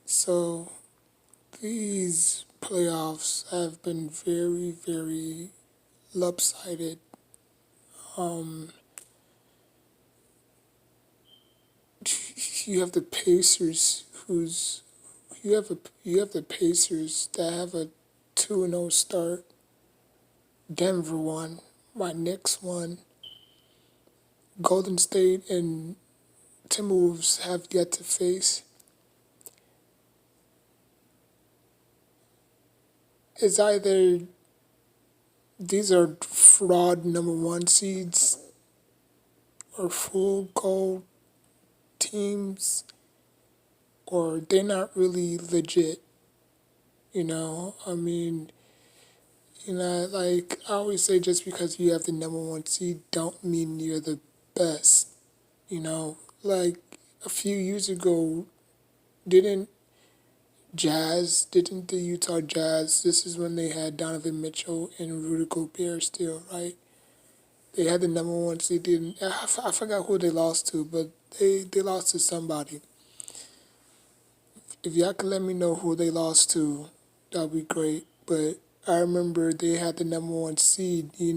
So these playoffs have been very, very lopsided. Um, you have the Pacers, who's you have the Pacers that have a 2-0 start. Denver won. My Knicks won. Golden State and Timberwolves have yet to face. It's either these are fraud number one seeds or full gold teams, or they're not really legit. I mean, like I always say, just because you have the number one seed, don't mean you're the best. Like a few years ago, didn't didn't the Utah Jazz? This is when they had Donovan Mitchell and Rudy Gobert still, right? They had the number one seed. I forgot who they lost to, but they lost to somebody. If y'all could let me know who they lost to, that'd be great. But I remember they had the number one seed. They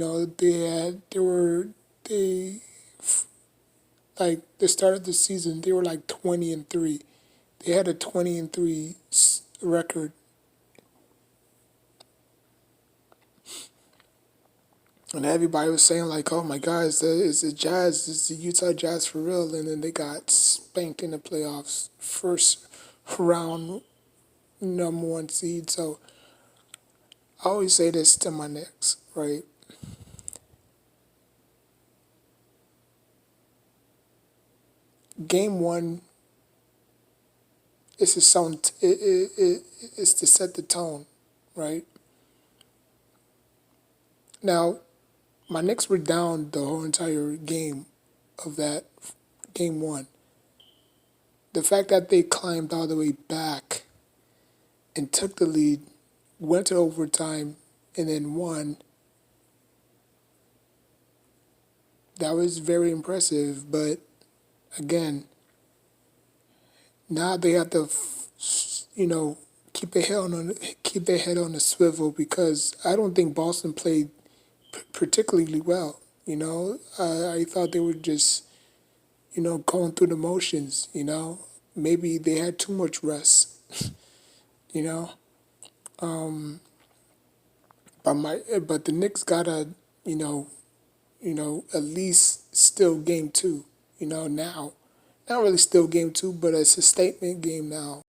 like the start of the season. They were like 20-3. They had a 20-3 record, and everybody was saying like, "Oh my God, it's the Jazz, it's the Utah Jazz for real." And then they got spanked in the playoffs, first round number one seed. So I always say this to my Knicks, right? Game one is to sound it's to set the tone, right? Now my Knicks were down the whole entire game of that game one. The fact that they climbed all the way back and took the lead, went to overtime, and then won, that was very impressive. But again, now they have to, keep keep their head on the swivel, because I don't think Boston played particularly well. I thought they were just going through the motions. Maybe they had too much rest. You know, but the Knicks gotta you know at least still game two. Now, not really still game two, but it's a statement game now.